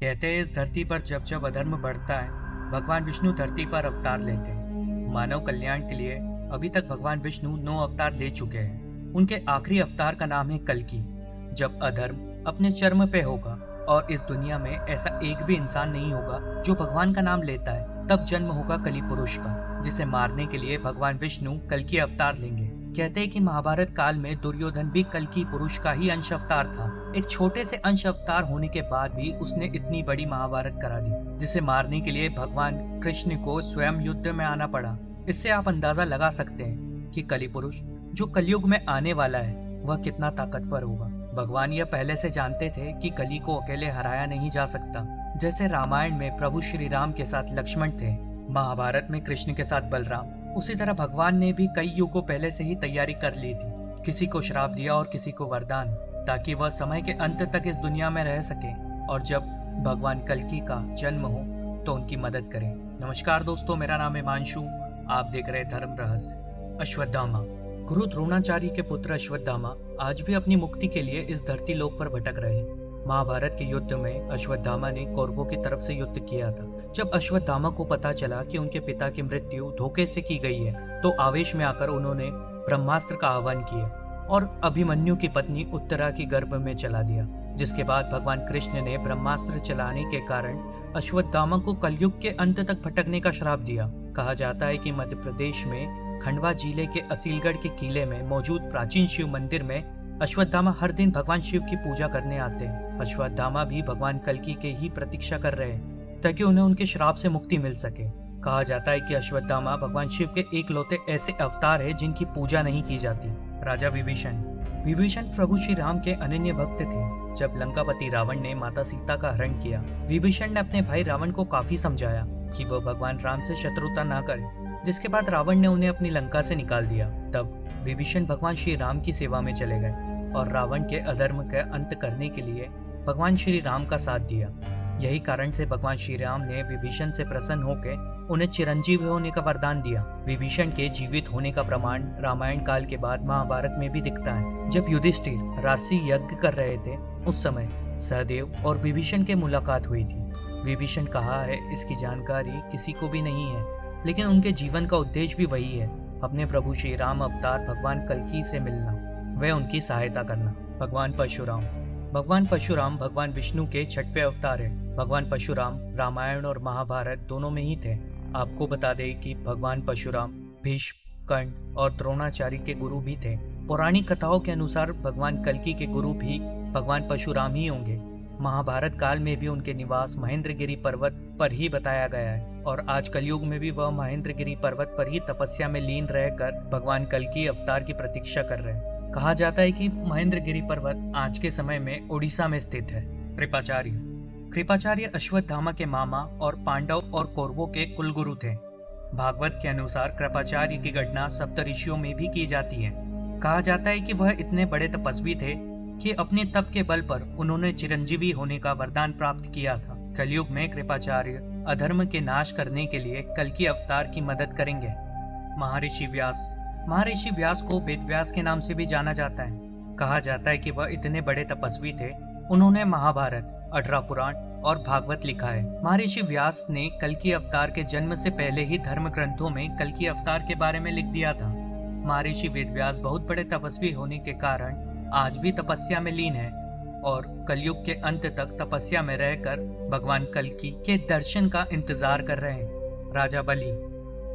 कहते हैं इस धरती पर जब जब अधर्म बढ़ता है, भगवान विष्णु धरती पर अवतार लेते हैं। मानव कल्याण के लिए अभी तक भगवान विष्णु 9 अवतार ले चुके हैं। उनके आखिरी अवतार का नाम है कल्कि। जब अधर्म अपने चरम पे होगा और इस दुनिया में ऐसा एक भी इंसान नहीं होगा जो भगवान का नाम लेता है, तब जन्म होगा कलि पुरुष का, जिसे मारने के लिए भगवान विष्णु कल्कि अवतार लेंगे। कहते हैं कि महाभारत काल में दुर्योधन भी कल्कि पुरुष का ही अंश अवतार था। एक छोटे से अंश अवतार होने के बाद भी उसने इतनी बड़ी महाभारत करा दी, जिसे मारने के लिए भगवान कृष्ण को स्वयं युद्ध में आना पड़ा। इससे आप अंदाजा लगा सकते हैं कि कलि पुरुष जो कलयुग में आने वाला है वह कितना ताकतवर होगा। भगवान यह पहले से जानते थे कि कलि को अकेले हराया नहीं जा सकता। जैसे रामायण में प्रभु श्री राम के साथ लक्ष्मण थे, महाभारत में कृष्ण के साथ बलराम, उसी तरह भगवान ने भी कई युगों पहले से ही तैयारी कर ली थी। किसी को श्राप दिया और किसी को वरदान, ताकि वह समय के अंत तक इस दुनिया में रह सके और जब भगवान कल्कि का जन्म हो तो उनकी मदद करें। नमस्कार दोस्तों, मेरा नाम है हिमांशु। आप देख रहे धर्म रहस्य। अश्वत्थामा, गुरु द्रोणाचार्य के पुत्र अश्वत्थामा आज भी अपनी मुक्ति के लिए इस धरती लोक पर भटक रहे हैं। महाभारत के युद्ध में अश्वत्थामा ने कौरवों की तरफ से युद्ध किया था। जब अश्वत्थामा को पता चला कि उनके पिता की मृत्यु धोखे से की गई है, तो आवेश में आकर उन्होंने ब्रह्मास्त्र का आह्वान किया और अभिमन्यु की पत्नी उत्तरा की गर्भ में चला दिया। जिसके बाद भगवान कृष्ण ने ब्रह्मास्त्र चलाने के कारण अश्वत्थामा को कलयुग के अंत तक भटकने का श्राप दिया। कहा जाता है कि मध्य प्रदेश में खंडवा जिले के असीलगढ़ के किले में मौजूद प्राचीन शिव मंदिर में अश्वत्थामा हर दिन भगवान शिव की पूजा करने आते हैं। अश्वत्थामा भी भगवान कल्कि के ही प्रतीक्षा कर रहे हैं ताकि उन्हें उनके श्राप से मुक्ति मिल सके। कहा जाता है कि अश्वत्थामा भगवान शिव के एकलौते ऐसे अवतार है जिनकी पूजा नहीं की जाती। राजा विभीषण प्रभु श्री राम के अनन्य भक्त थे। जब लंकापति रावण ने माता सीता का हरण किया, विभीषण ने अपने भाई रावण को काफी समझाया कि वह भगवान राम से शत्रुता ना करे, जिसके बाद रावण ने उन्हें अपनी लंका से निकाल दिया। तब विभीषण भगवान श्री राम की सेवा में चले गए और रावण के अधर्म का अंत करने के लिए भगवान श्री राम का साथ दिया। यही कारण से भगवान श्री राम ने विभीषण से प्रसन्न होकर उन्हें चिरंजीव होने का वरदान दिया। विभीषण के जीवित होने का प्रमाण रामायण काल के बाद महाभारत में भी दिखता है। जब युधिष्ठिर राशि यज्ञ कर रहे थे, उस समय सहदेव और विभीषण की मुलाकात हुई थी। विभीषण कहा है इसकी जानकारी किसी को भी नहीं है, लेकिन उनके जीवन का उद्देश्य भी वही है, अपने प्रभु श्री राम अवतार भगवान कल्कि से मिलना, वह उनकी सहायता करना। भगवान परशुराम भगवान विष्णु के 6वें अवतार है। भगवान परशुराम रामायण और महाभारत दोनों में ही थे। आपको बता दें कि भगवान परशुराम भीष्म, कर्ण और द्रोणाचार्य के गुरु भी थे। पौराणिक कथाओं के अनुसार भगवान कल्कि के गुरु भी भगवान परशुराम ही होंगे। महाभारत काल में भी उनके निवास महेंद्रगिरी पर्वत पर ही बताया गया है और आज कलयुग में भी वह महेंद्रगिरी पर्वत पर ही तपस्या में लीन रहकर भगवान कल्कि अवतार की प्रतीक्षा कर रहे हैं। कहा जाता है कि महेंद्रगिरी पर्वत आज के समय में ओडिशा में स्थित है। कृपाचार्य अश्वत्थामा के मामा और पांडव और कौरवों के कुलगुरु थे। भागवत के अनुसार कृपाचार्य की घटना सप्तऋषियों में भी की जाती है। कहा जाता है कि वह इतने बड़े तपस्वी थे कि अपने तप के बल पर उन्होंने चिरंजीवी होने का वरदान प्राप्त किया था। कलयुग में कृपाचार्य अधर्म के नाश करने के लिए कल्कि अवतार की मदद करेंगे। महर्षि व्यास को वेद व्यास के नाम से भी जाना जाता है। कहा जाता है कि वह इतने बड़े तपस्वी थे, उन्होंने महाभारत, 18 पुराण और भागवत लिखा है। महर्षि व्यास ने कल्कि अवतार के जन्म से पहले ही धर्म ग्रंथों में कल्कि अवतार के बारे में लिख दिया था। महर्षि वेदव्यास बहुत बड़े तपस्वी होने के कारण आज भी तपस्या में लीन है और कलयुग के अंत तक तपस्या में रहकर भगवान कल्कि के दर्शन का इंतजार कर रहे हैं।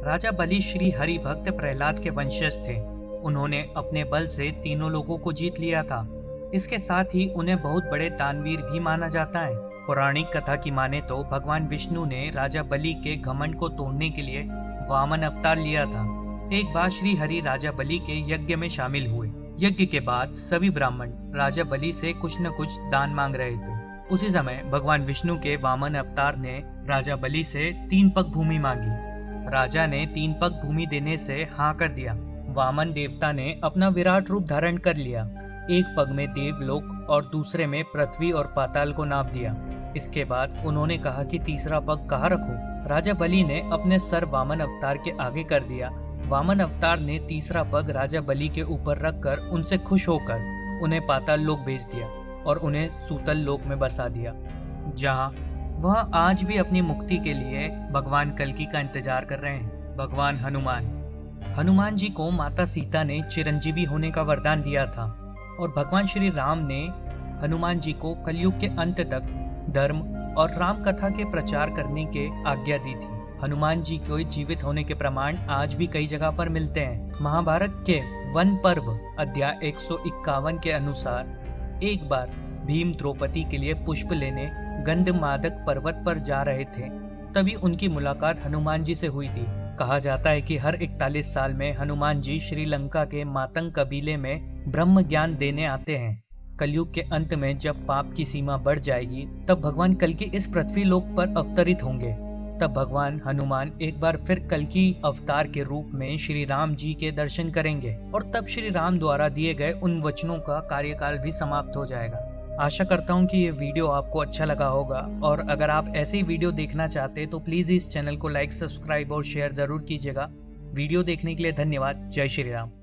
राजा बलि श्री हरि भक्त प्रहलाद के वंशज थे। उन्होंने अपने बल से तीनों लोगों को जीत लिया था। इसके साथ ही उन्हें बहुत बड़े दानवीर भी माना जाता है। पौराणिक कथा की माने तो भगवान विष्णु ने राजा बलि के घमंड को तोड़ने के लिए वामन अवतार लिया था। एक बार श्री हरि राजा बलि के यज्ञ में शामिल हुए। यज्ञ के बाद सभी ब्राह्मण राजा बलि से कुछ न कुछ दान मांग रहे थे। उसी समय भगवान विष्णु के वामन अवतार ने राजा बलि से 3 पग भूमि मांगी। राजा ने 3 पग भूमि देने से हाँ कर दिया। वामन देवता ने अपना विराट रूप धारण कर लिया। एक पग में देवलोक और दूसरे में पृथ्वी और पाताल को नाप दिया। इसके बाद उन्होंने कहा कि तीसरा पग कहाँ रखूं? राजा बलि ने अपने सर वामन अवतार के आगे कर दिया। वामन अवतार ने तीसरा पग राजा बलि के ऊपर रखकर उनसे खुश होकर उन्हें पाताल लोक भेज दिया और उन्हें सूतल लोक में बसा दिया, जहां वह आज भी अपनी मुक्ति के लिए भगवान कल्कि का इंतजार कर रहे हैं। भगवान हनुमान जी को माता सीता ने चिरंजीवी होने का वरदान दिया था और भगवान श्री राम ने हनुमान जी को कलयुग के अंत तक धर्म और राम कथा के प्रचार करने के आज्ञा दी थी। हनुमान जी के जीवित होने के प्रमाण आज भी कई जगह पर मिलते हैं। महाभारत के वन पर्व अध्याय 151 के अनुसार एक बार भीम द्रौपदी के लिए पुष्प लेने गंधमादक पर्वत पर जा रहे थे, तभी उनकी मुलाकात हनुमान जी से हुई थी। कहा जाता है कि हर 41 साल में हनुमान जी श्रीलंका के मातंग कबीले में ब्रह्म ज्ञान देने आते हैं। कलयुग के अंत में जब पाप की सीमा बढ़ जाएगी तब भगवान कल्कि इस पृथ्वी लोक पर अवतरित होंगे। तब भगवान हनुमान एक बार फिर कल्कि अवतार के रूप में श्री राम जी के दर्शन करेंगे और तब श्री राम द्वारा दिए गए उन वचनों का कार्यकाल भी समाप्त हो जाएगा। आशा करता हूँ कि ये वीडियो आपको अच्छा लगा होगा और अगर आप ऐसे ही वीडियो देखना चाहते हैं तो प्लीज इस चैनल को लाइक, सब्सक्राइब और शेयर जरूर कीजिएगा। वीडियो देखने के लिए धन्यवाद। जय श्री राम।